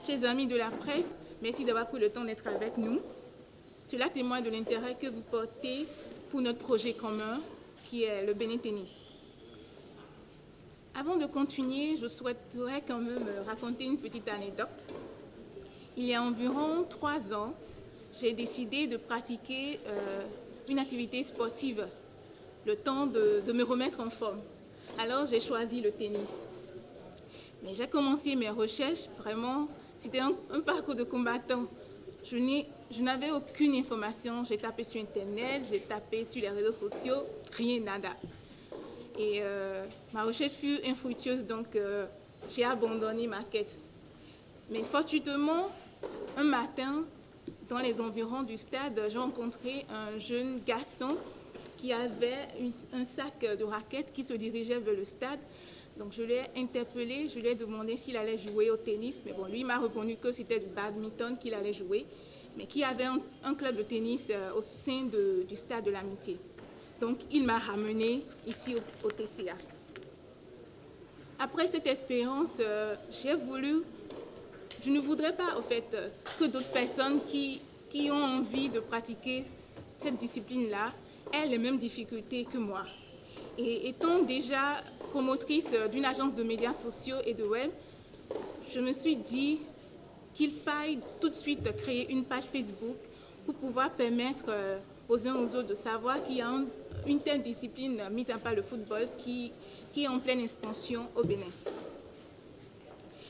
Chers amis de la presse, merci d'avoir pris le temps d'être avec nous. Cela témoigne de l'intérêt que vous portez pour notre projet commun, qui est le Bénin Tennis. Avant de continuer, je souhaiterais quand même raconter une petite anecdote. Il y a environ 3 ans, j'ai décidé de pratiquer une activité sportive, le temps de me remettre en forme. Alors j'ai choisi le tennis. Mais j'ai commencé mes recherches, vraiment, c'était un parcours de combattant. Je n'avais aucune information, j'ai tapé sur Internet, j'ai tapé sur les réseaux sociaux, rien, nada. Et ma recherche fut infructueuse, donc j'ai abandonné ma quête. Mais fortuitement, un matin, dans les environs du stade, j'ai rencontré un jeune garçon qui avait un sac de raquettes qui se dirigeait vers le stade. Donc je l'ai interpellé, je lui ai demandé s'il allait jouer au tennis. Mais bon, lui m'a répondu que c'était du badminton qu'il allait jouer, mais qu'il y avait un club de tennis au sein du stade de l'Amitié. Donc il m'a ramené ici au TCA. Après cette expérience, je ne voudrais pas, en fait, que d'autres personnes qui ont envie de pratiquer cette discipline-là aient les mêmes difficultés que moi. Et étant déjà promotrice d'une agence de médias sociaux et de web, je me suis dit qu'il faille tout de suite créer une page Facebook pour pouvoir permettre aux uns aux autres de savoir qu'il y a une telle discipline, mise à part le football, qui est en pleine expansion au Bénin.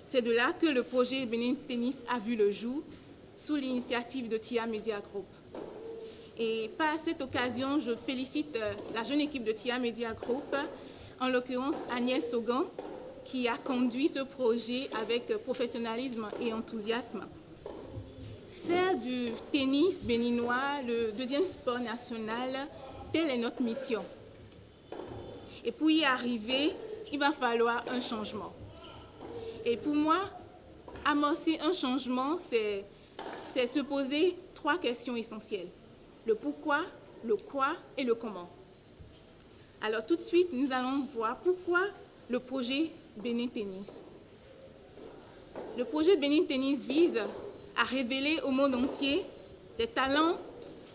C'est de là que le projet Bénin Tennis a vu le jour sous l'initiative de TIA Media Group. Et par cette occasion, je félicite la jeune équipe de TIA Media Group, en l'occurrence Agnès Saugan, qui a conduit ce projet avec professionnalisme et enthousiasme. Faire du tennis béninois le deuxième sport national, telle est notre mission. Et pour y arriver, il va falloir un changement. Et pour moi, amorcer un changement, c'est se poser 3 questions essentielles. Le pourquoi, le quoi et le comment. Alors tout de suite, nous allons voir pourquoi le projet Bénin Tennis. Le projet Bénin Tennis vise à révéler au monde entier les talents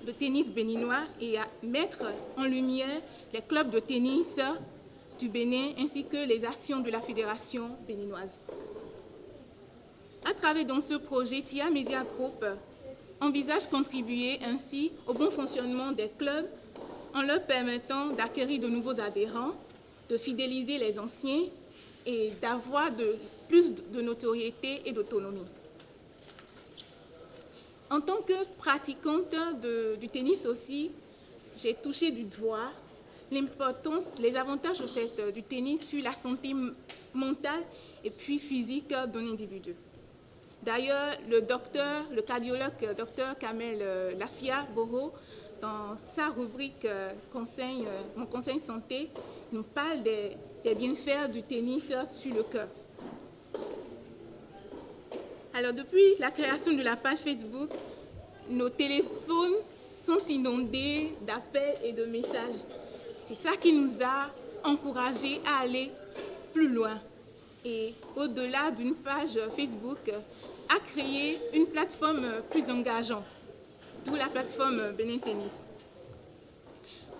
de tennis béninois et à mettre en lumière les clubs de tennis du Bénin ainsi que les actions de la Fédération béninoise. À travers dans ce projet, TIA Media Group envisage contribuer ainsi au bon fonctionnement des clubs en leur permettant d'acquérir de nouveaux adhérents, de fidéliser les anciens et d'avoir plus de notoriété et d'autonomie. En tant que pratiquante du tennis aussi, j'ai touché du doigt l'importance, les avantages au fait, du tennis sur la santé mentale et puis physique d'un individu. D'ailleurs, le cardiologue Dr Kamel Lafia Boro, dans sa rubrique Mon conseil santé, nous parle des bienfaits du tennis sur le cœur. Alors, depuis la création de la page Facebook, nos téléphones sont inondés d'appels et de messages. C'est ça qui nous a encouragés à aller plus loin. Et au-delà d'une page Facebook, à créer une plateforme plus engageante, d'où la plateforme Bénin Tennis.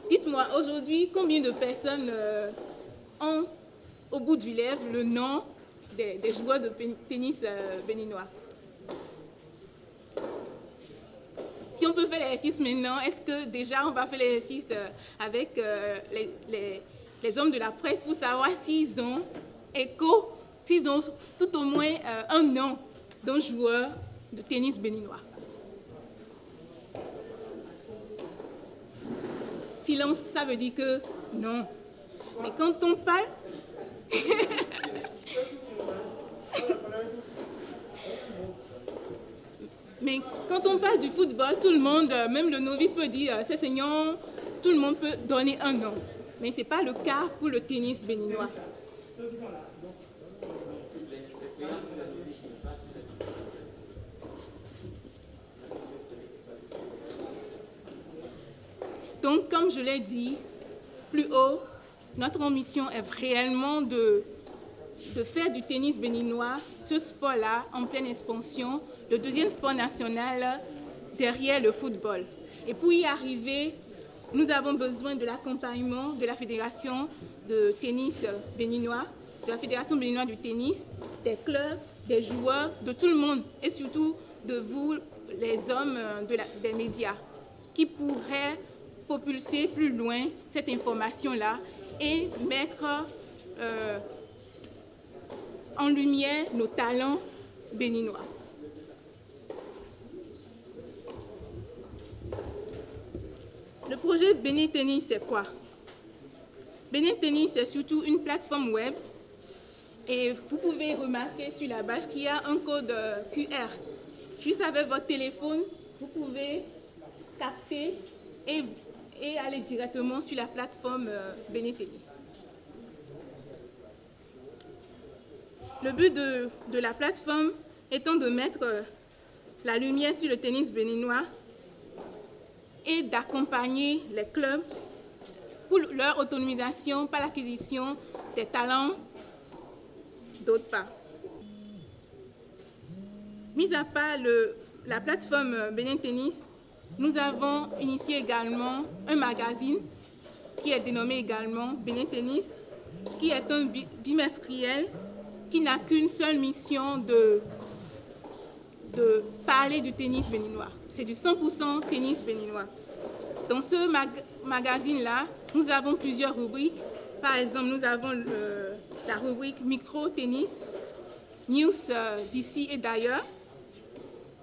Dites-moi, aujourd'hui, combien de personnes ont au bout du lèvre le nom des joueurs de tennis béninois? Si on peut faire l'exercice maintenant, est-ce que déjà on va faire l'exercice avec les hommes de la presse pour savoir s'ils ont écho, s'ils ont tout au moins un nom d'un joueur de tennis béninois? Silence, ça veut dire que non. Mais quand on parle... Mais quand on parle du football, tout le monde, même le novice peut dire c'est saignant, tout le monde peut donner un nom. Mais ce n'est pas le cas pour le tennis béninois. Donc, comme je l'ai dit plus haut, notre ambition est réellement de de faire du tennis béninois, ce sport-là, en pleine expansion, le deuxième sport national derrière le football. Et pour y arriver, nous avons besoin de l'accompagnement de la Fédération de tennis béninois, de la Fédération béninoise du tennis, des clubs, des joueurs, de tout le monde et surtout de vous, les hommes des médias, qui pourraient propulser plus loin cette information-là et mettre en lumière nos talents béninois. Le projet Bénin Tennis, c'est quoi? Bénin Tennis, c'est surtout une plateforme web et vous pouvez remarquer sur la base qu'il y a un code QR. Juste avec votre téléphone, vous pouvez capter et aller directement sur la plateforme Bénin Tennis. Le but de la plateforme étant de mettre la lumière sur le tennis béninois et d'accompagner les clubs pour leur autonomisation par l'acquisition des talents d'autre part. Mis à part la plateforme Bénin Tennis, nous avons initié également un magazine qui est dénommé également Bénin Tennis, qui est un bimestriel qui n'a qu'une seule mission de parler du tennis béninois. C'est du 100% tennis béninois. Dans ce magazine-là, nous avons plusieurs rubriques. Par exemple, nous avons la rubrique micro-tennis, news d'ici et d'ailleurs.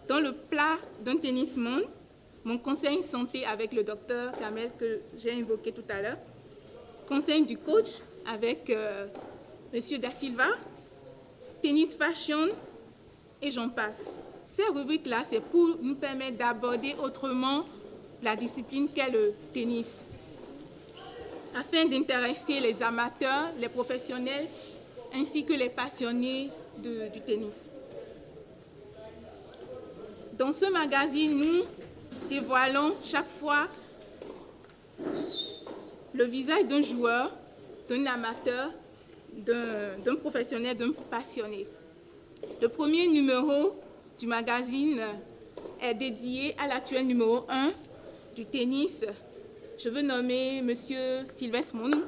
Dans le plat d'un tennis monde, mon conseil santé avec le docteur Kamel que j'ai invoqué tout à l'heure, conseil du coach avec M. Da Silva, tennis fashion et j'en passe. Ces rubriques-là, c'est pour nous permettre d'aborder autrement la discipline qu'est le tennis, afin d'intéresser les amateurs, les professionnels, ainsi que les passionnés du tennis. Dans ce magazine, nous dévoilons chaque fois le visage d'un joueur, d'un amateur, d'un professionnel, d'un passionné. Le premier numéro du magazine est dédié à l'actuel numéro 1 du tennis. Je veux nommer M. Sylvestre Moun.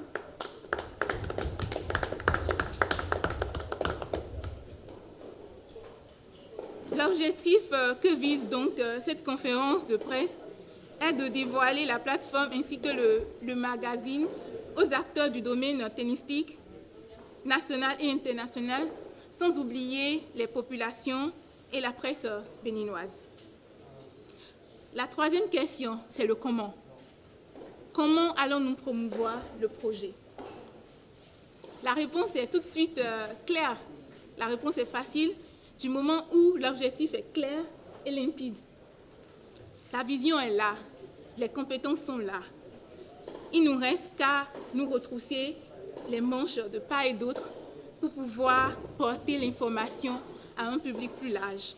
L'objectif que vise donc cette conférence de presse est de dévoiler la plateforme ainsi que le magazine aux acteurs du domaine tennistique national et international, sans oublier les populations et la presse béninoise. La troisième question, c'est le comment. Comment allons-nous promouvoir le projet? La réponse est tout de suite claire. La réponse est facile du moment où l'objectif est clair et limpide. La vision est là, les compétences sont là. Il ne nous reste qu'à nous retrousser les manches de part et d'autre pour pouvoir porter l'information à un public plus large.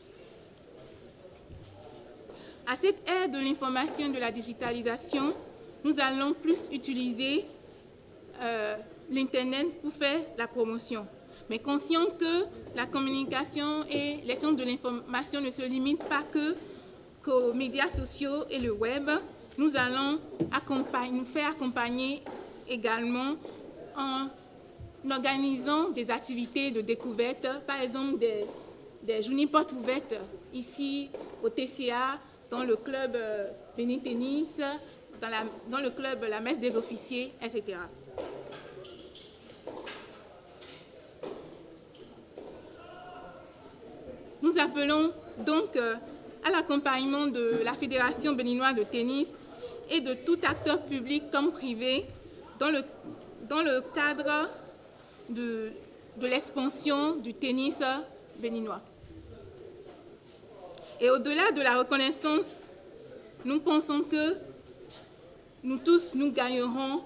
À cette ère de l'information et de la digitalisation, nous allons plus utiliser l'Internet pour faire la promotion. Mais conscient que la communication et les sciences de l'information ne se limitent pas qu'aux médias sociaux et le web, nous allons nous faire accompagner également en organisant des activités de découverte, par exemple des journées portes ouvertes ici au TCA, dans le club Bénin Tennis, dans le club La Messe des Officiers, etc. Nous appelons donc à l'accompagnement de la Fédération béninoise de tennis et de tout acteur public comme privé dans le cadre de l'expansion du tennis béninois. Et au-delà de la reconnaissance, nous pensons que nous tous, nous gagnerons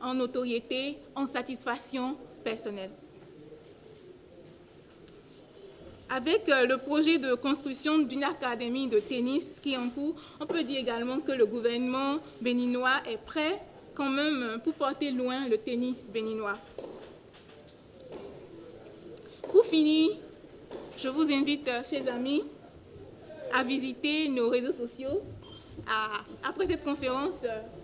en notoriété, en satisfaction personnelle. Avec le projet de construction d'une académie de tennis qui est en cours, on peut dire également que le gouvernement béninois est prêt quand même pour porter loin le tennis béninois. finir, je vous invite, chers amis, à visiter nos réseaux sociaux. Après cette conférence,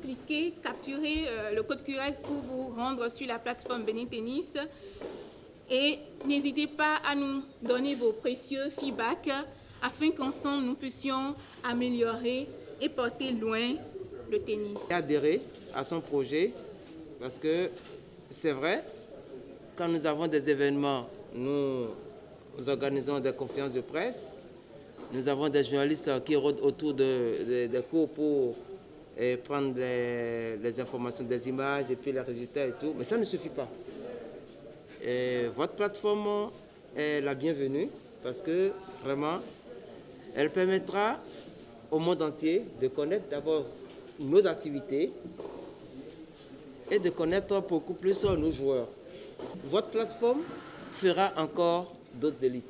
cliquez, capturez le code QR pour vous rendre sur la plateforme Bénin Tennis. Et n'hésitez pas à nous donner vos précieux feedbacks afin qu'ensemble nous puissions améliorer et porter loin le tennis. Adhérer à son projet parce que c'est vrai, quand nous avons des événements, nous organisons des conférences de presse. Nous avons des journalistes qui rôdent autour des cours pour prendre les informations des images et puis les résultats et tout. Mais ça ne suffit pas. Et votre plateforme est la bienvenue parce que vraiment, elle permettra au monde entier de connaître d'abord nos activités et de connaître beaucoup plus nos joueurs. Votre plateforme fera encore d'autres élites.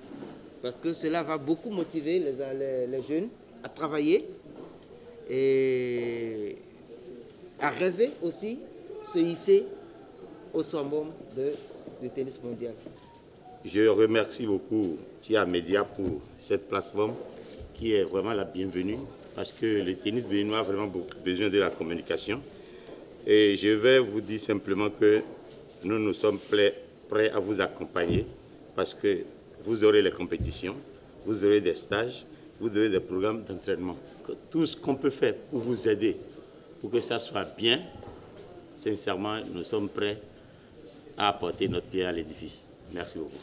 Parce que cela va beaucoup motiver les jeunes à travailler et à rêver aussi, se hisser au summum du tennis mondial. Je remercie beaucoup TIA Média pour cette plateforme qui est vraiment la bienvenue parce que le tennis béninois a vraiment besoin de la communication. Et je vais vous dire simplement que nous sommes prêts à vous accompagner parce que vous aurez les compétitions, vous aurez des stages, vous aurez des programmes d'entraînement. Tout ce qu'on peut faire pour vous aider, pour que ça soit bien, sincèrement, nous sommes prêts à apporter notre pierre à l'édifice. Merci beaucoup.